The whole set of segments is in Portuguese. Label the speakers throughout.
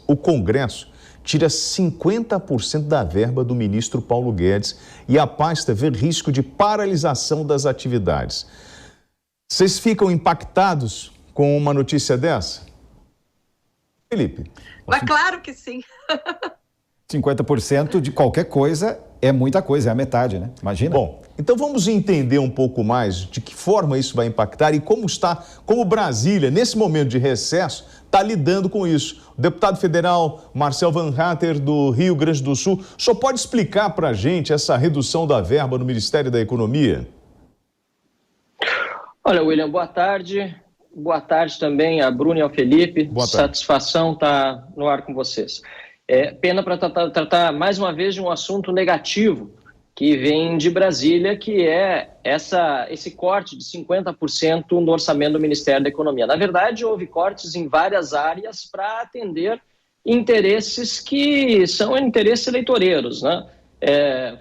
Speaker 1: O Congresso tira 50% da verba do ministro Paulo Guedes e a pasta vê risco de paralisação das atividades. Vocês ficam impactados com uma notícia dessa? Felipe?
Speaker 2: Mas claro que sim.
Speaker 3: 50% de qualquer coisa é muita coisa, é a metade, né? Imagina.
Speaker 1: Bom, então vamos entender um pouco mais de que forma isso vai impactar e como Brasília, nesse momento de recesso, está lidando com isso. O deputado federal Marcel Van Hatter, do Rio Grande do Sul, só pode explicar para a gente essa redução da verba no Ministério da Economia?
Speaker 4: Olha, William, boa tarde. Boa tarde também a Bruna e ao Felipe.
Speaker 1: Boa tarde.
Speaker 4: Satisfação estar no ar com vocês. Pena para tratar mais uma vez de um assunto negativo que vem de Brasília, que é esse corte de 50% no orçamento do Ministério da Economia. Na verdade, houve cortes em várias áreas para atender interesses que são interesses eleitoreiros, né?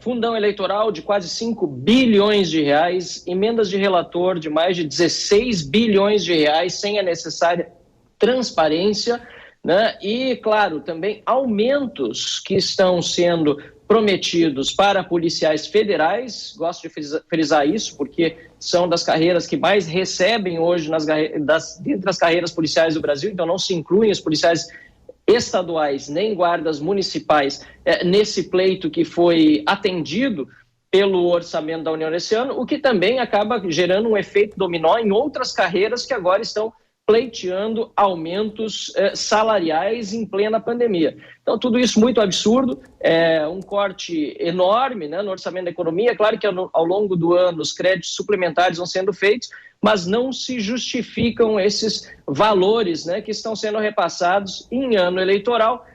Speaker 4: Fundão eleitoral de quase 5 bilhões de reais, emendas de relator de mais de 16 bilhões de reais, sem a necessária transparência, né? E, claro, também aumentos que estão sendo prometidos para policiais federais. Gosto de frisar isso, porque são das carreiras que mais recebem hoje dentre as carreiras policiais do Brasil, então não se incluem os policiais estaduais nem guardas municipais nesse pleito que foi atendido pelo orçamento da União nesse ano, o que também acaba gerando um efeito dominó em outras carreiras que agora estão pleiteando aumentos salariais em plena pandemia. Então, tudo isso muito absurdo, um corte enorme, né, no orçamento da economia. É claro que ao longo do ano os créditos suplementares vão sendo feitos, mas não se justificam esses valores, né, que estão sendo repassados em ano eleitoral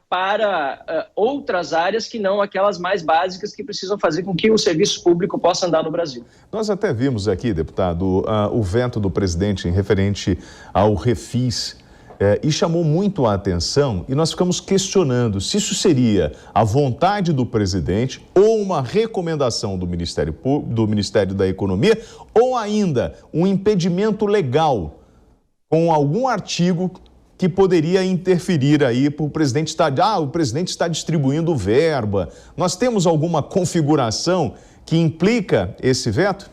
Speaker 4: para outras áreas que não aquelas mais básicas que precisam fazer com que o serviço público possa andar no Brasil.
Speaker 1: Nós até vimos aqui, deputado, o veto do presidente em referente ao refis e chamou muito a atenção e nós ficamos questionando se isso seria a vontade do presidente ou uma recomendação do Ministério da Economia ou ainda um impedimento legal com algum artigo que poderia interferir aí para o presidente o presidente está distribuindo verba. Nós temos alguma configuração que implica esse veto?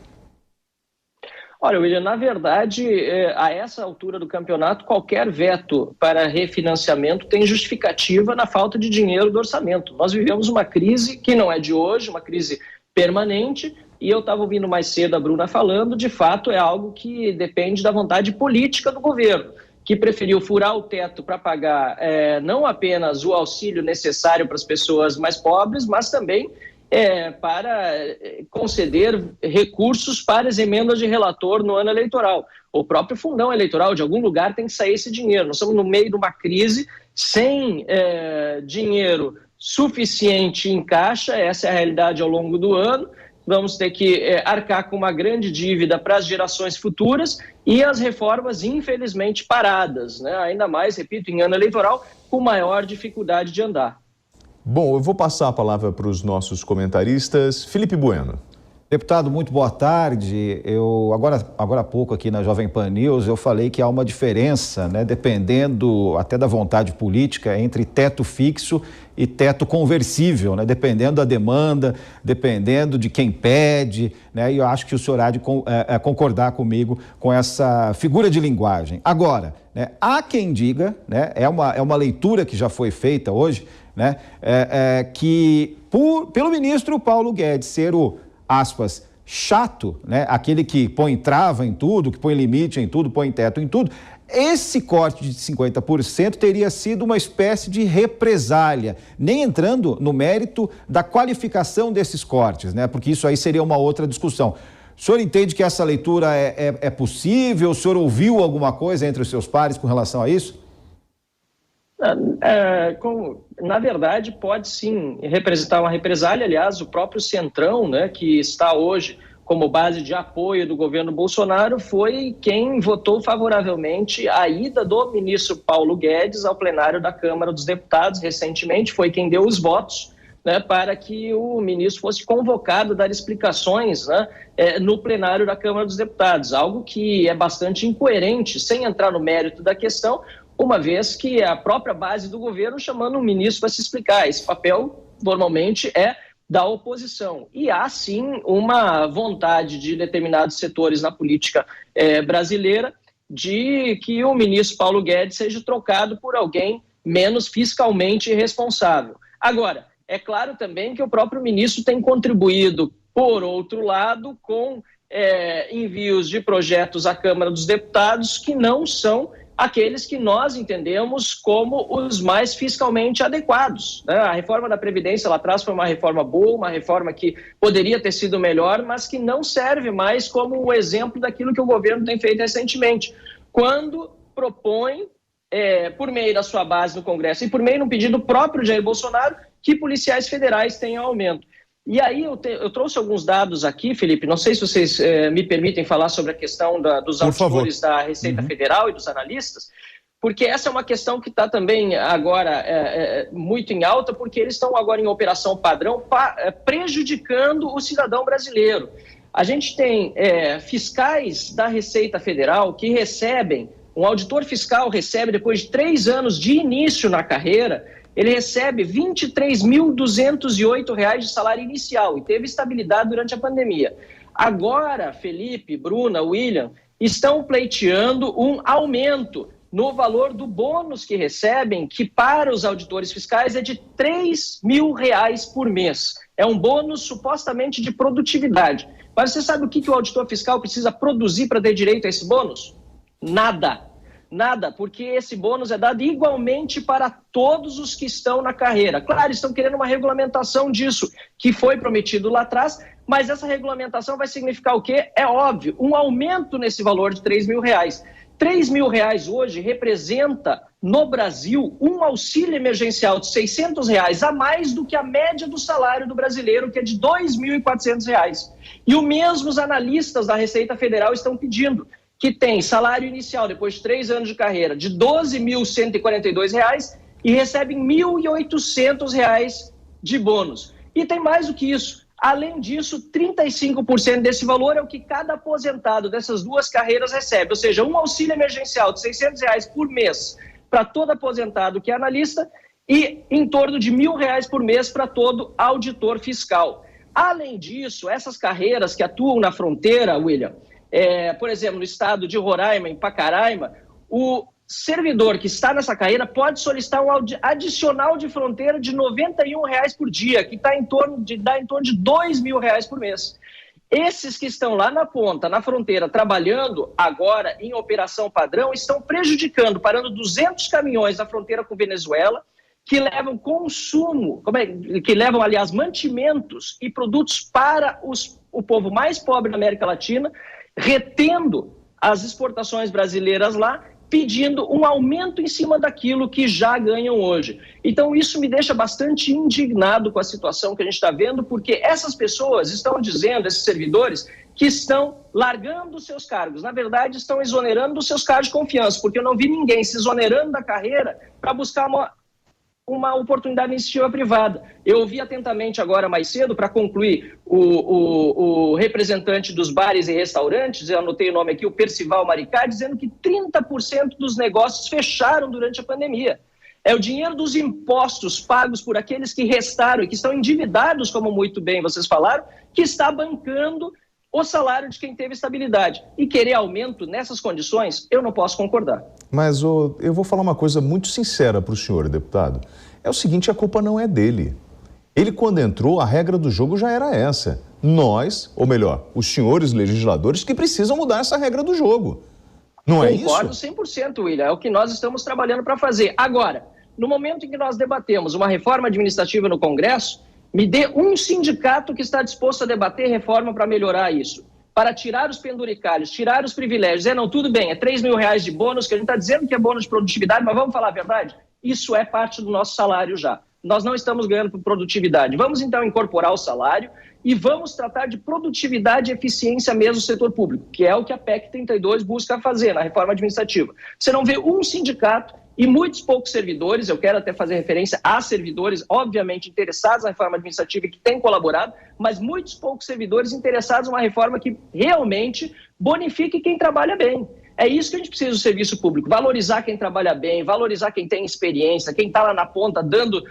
Speaker 4: Olha, William, na verdade, a essa altura do campeonato, qualquer veto para refinanciamento tem justificativa na falta de dinheiro do orçamento. Nós vivemos uma crise que não é de hoje, uma crise permanente, e eu estava ouvindo mais cedo a Bruna falando, de fato é algo que depende da vontade política do governo, que preferiu furar o teto para pagar não apenas o auxílio necessário para as pessoas mais pobres, mas também para conceder recursos para as emendas de relator no ano eleitoral. O próprio fundão eleitoral, de algum lugar, tem que sair esse dinheiro. Nós estamos no meio de uma crise sem dinheiro suficiente em caixa, essa é a realidade ao longo do ano. Vamos ter que arcar com uma grande dívida para as gerações futuras e as reformas, infelizmente, paradas, né? Ainda mais, repito, em ano eleitoral, com maior dificuldade de andar.
Speaker 1: Bom, eu vou passar a palavra para os nossos comentaristas. Felipe Bueno.
Speaker 3: Deputado, muito boa tarde. Agora há pouco aqui na Jovem Pan News, eu falei que há uma diferença, né, dependendo até da vontade política, entre teto fixo e teto conversível, né, dependendo da demanda, dependendo de quem pede, né, e eu acho que o senhor há de concordar comigo com essa figura de linguagem. Agora, né, há quem diga, né, é uma leitura que já foi feita hoje, né, que pelo ministro Paulo Guedes ser o aspas, chato, né? Aquele que põe trava em tudo, que põe limite em tudo, põe teto em tudo. Esse corte de 50% teria sido uma espécie de represália, nem entrando no mérito da qualificação desses cortes, né? Porque isso aí seria uma outra discussão. O senhor entende que essa leitura é possível? O senhor ouviu alguma coisa entre os seus pares com relação a isso?
Speaker 4: Na verdade, pode sim representar uma represália. Aliás, o próprio Centrão, né, que está hoje como base de apoio do governo Bolsonaro, foi quem votou favoravelmente a ida do ministro Paulo Guedes ao plenário da Câmara dos Deputados recentemente, foi quem deu os votos, né, para que o ministro fosse convocado a dar explicações, né, no plenário da Câmara dos Deputados, algo que é bastante incoerente, sem entrar no mérito da questão. uma vez que é a própria base do governo chamando um ministro para se explicar. Esse papel, normalmente, é da oposição. E há, sim, uma vontade de determinados setores na política brasileira de que o ministro Paulo Guedes seja trocado por alguém menos fiscalmente responsável. Agora, é claro também que o próprio ministro tem contribuído, por outro lado, com envios de projetos à Câmara dos Deputados que não são aqueles que nós entendemos como os mais fiscalmente adequados, né? A reforma da Previdência lá atrás foi uma reforma boa, uma reforma que poderia ter sido melhor, mas que não serve mais como um exemplo daquilo que o governo tem feito recentemente, quando propõe, por meio da sua base no Congresso e por meio de um pedido próprio de Jair Bolsonaro, que policiais federais tenham aumento. E aí eu trouxe alguns dados aqui, Felipe, não sei se vocês me permitem falar sobre a questão dos auditores da Receita Federal e dos analistas, porque essa é uma questão que está também agora muito em alta, porque eles estão agora em operação padrão prejudicando o cidadão brasileiro. A gente tem fiscais da Receita Federal que recebem, um auditor fiscal recebe, depois de 3 anos de início na carreira, ele recebe R$ 23.208 de salário inicial e teve estabilidade durante a pandemia. Agora, Felipe, Bruna, William, estão pleiteando um aumento no valor do bônus que recebem, que para os auditores fiscais é de R$ 3.000 por mês. É um bônus supostamente de produtividade. Mas você sabe o que o auditor fiscal precisa produzir para ter direito a esse bônus? Nada. Nada, porque esse bônus é dado igualmente para todos os que estão na carreira. Claro, estão querendo uma regulamentação disso, que foi prometido lá atrás, mas essa regulamentação vai significar o quê? É óbvio, um aumento nesse valor de R$ 3.000. R$ 3.000 hoje representa, no Brasil, um auxílio emergencial de R$ 600 a mais do que a média do salário do brasileiro, que é de R$ 2.400. E o mesmo os analistas da Receita Federal estão pedindo, que tem salário inicial, depois de 3 anos de carreira, de R$ 12.142 e recebem R$ 1.800 de bônus. E tem mais do que isso. Além disso, 35% desse valor é o que cada aposentado dessas 2 carreiras recebe, ou seja, um auxílio emergencial de R$ 600 por mês para todo aposentado que é analista e em torno de R$ 1.000 por mês para todo auditor fiscal. Além disso, essas carreiras que atuam na fronteira, William, por exemplo, no estado de Roraima, em Pacaraima, o servidor que está nessa carreira pode solicitar um adicional de fronteira de R$ 91 por dia, que dá em torno de R$ 2.000 por mês. Esses que estão lá na ponta, na fronteira, trabalhando agora em operação padrão, estão prejudicando, parando 200 caminhões na fronteira com Venezuela, que levam consumo, que levam, aliás, mantimentos e produtos para o povo mais pobre da América Latina, retendo as exportações brasileiras lá, pedindo um aumento em cima daquilo que já ganham hoje. Então isso me deixa bastante indignado com a situação que a gente está vendo, porque essas pessoas estão dizendo, esses servidores, que estão largando os seus cargos. Na verdade, estão exonerando dos seus cargos de confiança, porque eu não vi ninguém se exonerando da carreira para buscar uma oportunidade de iniciativa privada. Eu ouvi atentamente agora mais cedo, para concluir, o representante dos bares e restaurantes, eu anotei o nome aqui, o Percival Maricá, dizendo que 30% dos negócios fecharam durante a pandemia. É o dinheiro dos impostos pagos por aqueles que restaram e que estão endividados, como muito bem vocês falaram, que está bancando o salário de quem teve estabilidade. E querer aumento nessas condições, eu não posso concordar.
Speaker 1: Mas eu vou falar uma coisa muito sincera para o senhor, deputado. É o seguinte, a culpa não é dele. Ele, quando entrou, a regra do jogo já era essa. Nós, ou melhor, os senhores legisladores que precisam mudar essa regra do jogo. Não é isso?
Speaker 4: Concordo 100%, William. É o que nós estamos trabalhando para fazer. Agora, no momento em que nós debatemos uma reforma administrativa no Congresso, me dê um sindicato que está disposto a debater reforma para melhorar isso, para tirar os penduricalhos, tirar os privilégios. Não, tudo bem, é R$ 3.000 de bônus, que a gente está dizendo que é bônus de produtividade, mas vamos falar a verdade? Isso é parte do nosso salário já. Nós não estamos ganhando por produtividade. Vamos então incorporar o salário e vamos tratar de produtividade e eficiência mesmo do setor público, que é o que a PEC 32 busca fazer na reforma administrativa. Você não vê um sindicato e muitos poucos servidores, eu quero até fazer referência a servidores, obviamente, interessados na reforma administrativa e que têm colaborado, mas muitos poucos servidores interessados em uma reforma que realmente bonifique quem trabalha bem. É isso que a gente precisa do serviço público, valorizar quem trabalha bem, valorizar quem tem experiência, quem está lá na ponta dando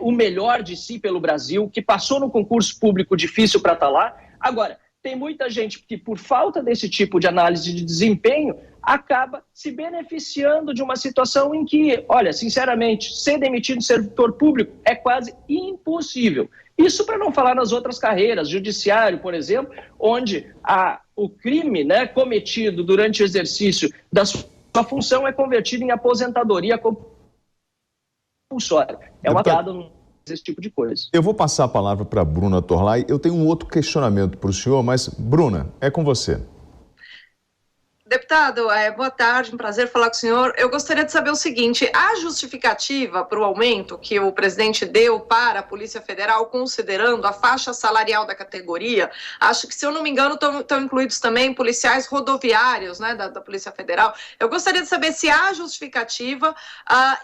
Speaker 4: o melhor de si pelo Brasil, que passou no concurso público difícil para estar lá. Agora, tem muita gente que, por falta desse tipo de análise de desempenho, acaba se beneficiando de uma situação em que, olha, sinceramente, ser demitido do setor público é quase impossível. Isso para não falar nas outras carreiras, judiciário, por exemplo, onde o crime, né, cometido durante o exercício da sua função é convertido em aposentadoria compulsória. É uma piada esse tipo de coisa.
Speaker 1: Eu vou passar a palavra para a Bruna Torlai. Eu tenho um outro questionamento para o senhor, mas, Bruna, é com você.
Speaker 2: Deputado, boa tarde, um prazer falar com o senhor. Eu gostaria de saber o seguinte, a justificativa para o aumento que o presidente deu para a Polícia Federal, considerando a faixa salarial da categoria, acho que, se eu não me engano, estão incluídos também policiais rodoviários, né, da Polícia Federal. Eu gostaria de saber se há justificativa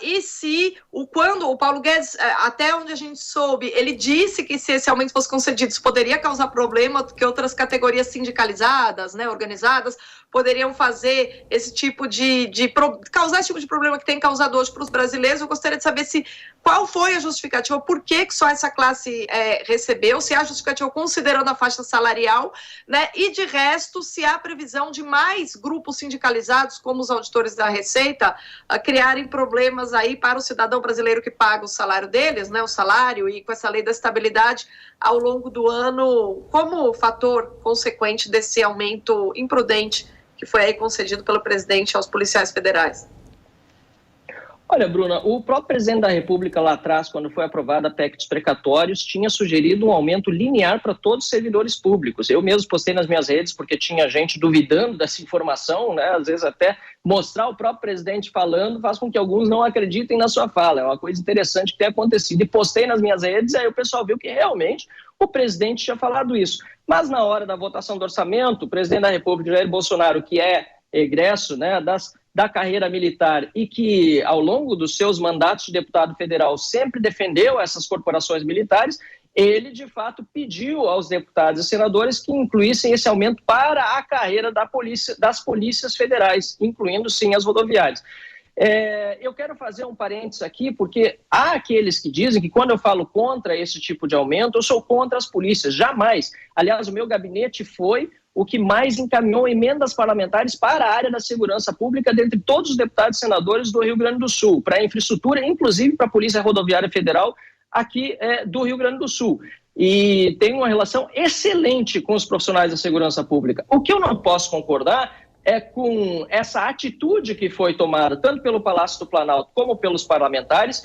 Speaker 2: e se, quando o Paulo Guedes, até onde a gente soube, ele disse que se esse aumento fosse concedido, isso poderia causar problema, que outras categorias sindicalizadas, né, organizadas, poderiam fazer esse tipo causar esse tipo de problema que tem causado hoje para os brasileiros. Eu gostaria de saber qual foi a justificativa, por que só essa classe recebeu, se há justificativa considerando a faixa salarial, né? E de resto, se há previsão de mais grupos sindicalizados, como os auditores da Receita, criarem problemas aí para o cidadão brasileiro que paga o salário deles, né? O salário, e com essa lei da estabilidade ao longo do ano, como fator consequente desse aumento imprudente que foi aí concedido pelo presidente aos policiais federais.
Speaker 4: Olha, Bruna, o próprio presidente da República lá atrás, quando foi aprovada a PEC dos precatórios, tinha sugerido um aumento linear para todos os servidores públicos. Eu mesmo postei nas minhas redes, porque tinha gente duvidando dessa informação, né? Às vezes até mostrar o próprio presidente falando faz com que alguns não acreditem na sua fala. É uma coisa interessante que tem acontecido. E postei nas minhas redes, aí o pessoal viu que realmente o presidente tinha falado isso. Mas na hora da votação do orçamento, o presidente da República, Jair Bolsonaro, que é egresso, né, da carreira militar e que, ao longo dos seus mandatos de deputado federal, sempre defendeu essas corporações militares, ele, de fato, pediu aos deputados e senadores que incluíssem esse aumento para a carreira das polícias federais, incluindo, sim, as rodoviárias. Eu quero fazer um parênteses aqui, porque há aqueles que dizem que quando eu falo contra esse tipo de aumento, eu sou contra as polícias. Jamais. Aliás, o meu gabinete foi o que mais encaminhou emendas parlamentares para a área da segurança pública dentre todos os deputados e senadores do Rio Grande do Sul, para a infraestrutura, inclusive para a Polícia Rodoviária Federal aqui do Rio Grande do Sul. E tem uma relação excelente com os profissionais da segurança pública. O que eu não posso concordar é com essa atitude que foi tomada, tanto pelo Palácio do Planalto como pelos parlamentares.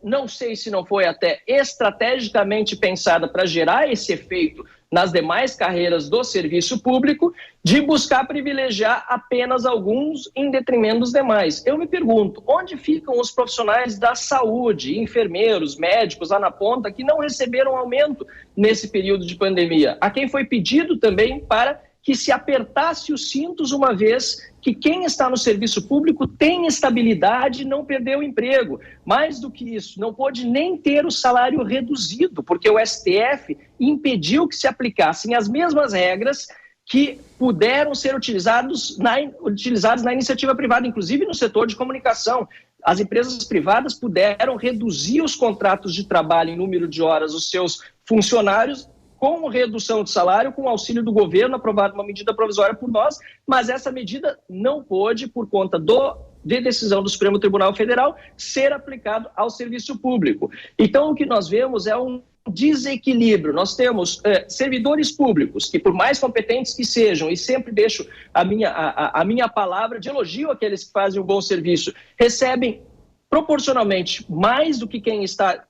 Speaker 4: Não sei se não foi até estrategicamente pensada para gerar esse efeito nas demais carreiras do serviço público, de buscar privilegiar apenas alguns em detrimento dos demais. Eu me pergunto, onde ficam os profissionais da saúde, enfermeiros, médicos lá na ponta, que não receberam aumento nesse período de pandemia? A quem foi pedido também para que se apertasse os cintos, uma vez que quem está no serviço público tem estabilidade e não perdeu o emprego. Mais do que isso, não pôde nem ter o salário reduzido, porque o STF impediu que se aplicassem as mesmas regras que puderam ser utilizadas na iniciativa privada, inclusive no setor de comunicação. As empresas privadas puderam reduzir os contratos de trabalho em número de horas dos seus funcionários, com redução de salário, com auxílio do governo, aprovado uma medida provisória por nós, mas essa medida não pôde, por conta de decisão do Supremo Tribunal Federal, ser aplicado ao serviço público. Então, o que nós vemos é um desequilíbrio. Nós temos servidores públicos que, por mais competentes que sejam, e sempre deixo a minha palavra de elogio àqueles que fazem um bom serviço, recebem proporcionalmente mais do que quem está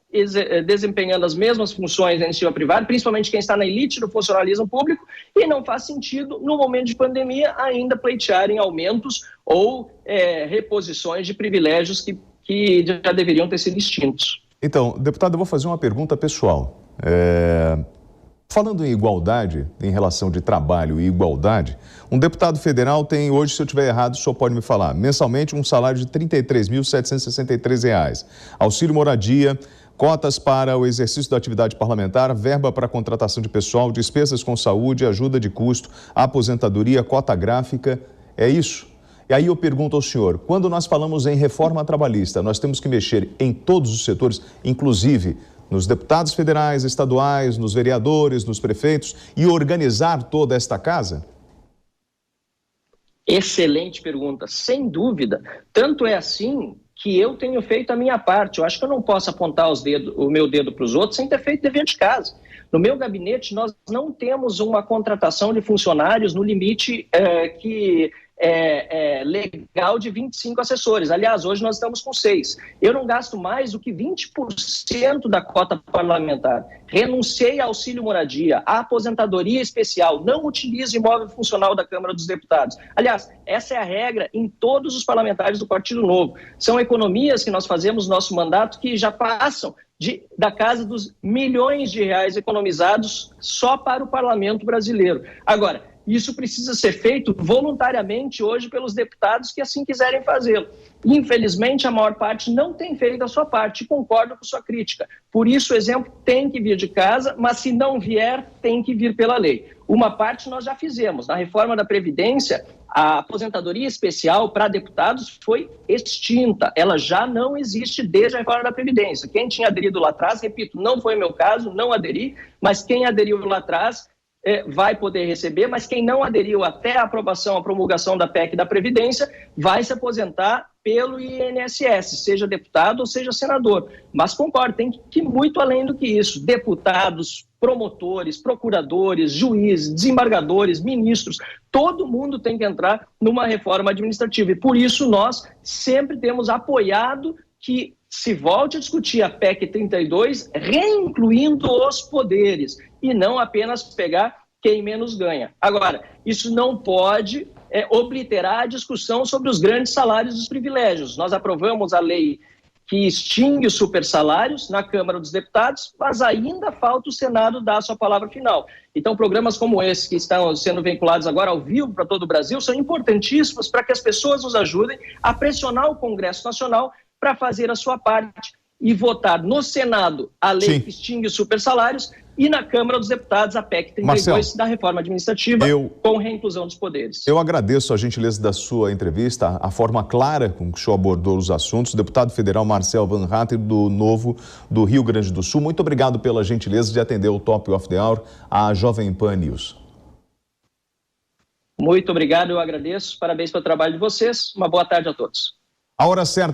Speaker 4: desempenhando as mesmas funções na iniciativa privada, principalmente quem está na elite do funcionalismo público, e não faz sentido, no momento de pandemia, ainda pleitearem aumentos ou reposições de privilégios que já deveriam ter sido extintos.
Speaker 1: Então, deputado, eu vou fazer uma pergunta pessoal. Falando em igualdade, em relação de trabalho e igualdade, um deputado federal tem hoje, se eu estiver errado, o senhor pode me falar, mensalmente um salário de R$ 33.763. Auxílio moradia, cotas para o exercício da atividade parlamentar, verba para contratação de pessoal, despesas com saúde, ajuda de custo, aposentadoria, cota gráfica. É isso? E aí eu pergunto ao senhor, quando nós falamos em reforma trabalhista, nós temos que mexer em todos os setores, inclusive nos deputados federais, estaduais, nos vereadores, nos prefeitos, e organizar toda esta casa?
Speaker 4: Excelente pergunta, sem dúvida. Tanto é assim que eu tenho feito a minha parte. Eu acho que eu não posso apontar o meu dedo para os outros sem ter feito dever de casa. No meu gabinete, nós não temos uma contratação de funcionários no limite que é legal de 25 assessores. Aliás, hoje nós estamos com 6. Eu não gasto mais do que 20% da cota parlamentar. Renunciei ao auxílio moradia, à aposentadoria especial, não utilizo imóvel funcional da Câmara dos Deputados. Aliás, essa é a regra em todos os parlamentares do Partido Novo. São economias que nós fazemos no nosso mandato que já passam da casa dos milhões de reais economizados só para o parlamento brasileiro. Agora, isso precisa ser feito voluntariamente hoje pelos deputados que assim quiserem fazê-lo. Infelizmente, a maior parte não tem feito a sua parte, e concordo com sua crítica. Por isso, o exemplo tem que vir de casa, mas se não vier, tem que vir pela lei. Uma parte nós já fizemos. Na reforma da Previdência, a aposentadoria especial para deputados foi extinta. Ela já não existe desde a reforma da Previdência. Quem tinha aderido lá atrás, repito, não foi meu caso, não aderi, mas quem aderiu lá atrás vai poder receber, mas quem não aderiu até a aprovação, a promulgação da PEC da Previdência, vai se aposentar pelo INSS, seja deputado ou seja senador. Mas concordo, tem que ir muito além do que isso. Deputados, promotores, procuradores, juízes, desembargadores, ministros, todo mundo tem que entrar numa reforma administrativa. E por isso nós sempre temos apoiado que se volte a discutir a PEC 32, reincluindo os poderes, e não apenas pegar quem menos ganha. Agora, isso não pode obliterar a discussão sobre os grandes salários e os privilégios. Nós aprovamos a lei que extingue os supersalários na Câmara dos Deputados, mas ainda falta o Senado dar a sua palavra final. Então, programas como esse, que estão sendo vinculados agora ao vivo para todo o Brasil, são importantíssimos para que as pessoas nos ajudem a pressionar o Congresso Nacional para fazer a sua parte e votar no Senado a lei que extingue os supersalários e na Câmara dos Deputados a PEC 32 da reforma administrativa com reinclusão dos poderes.
Speaker 1: Eu agradeço a gentileza da sua entrevista, a forma clara com que o senhor abordou os assuntos. Deputado federal Marcel Van Hatten, do Novo do Rio Grande do Sul, muito obrigado pela gentileza de atender o Top of the Hour, à Jovem Pan News.
Speaker 4: Muito obrigado, eu agradeço. Parabéns pelo trabalho de vocês. Uma boa tarde a todos.
Speaker 1: A hora certa.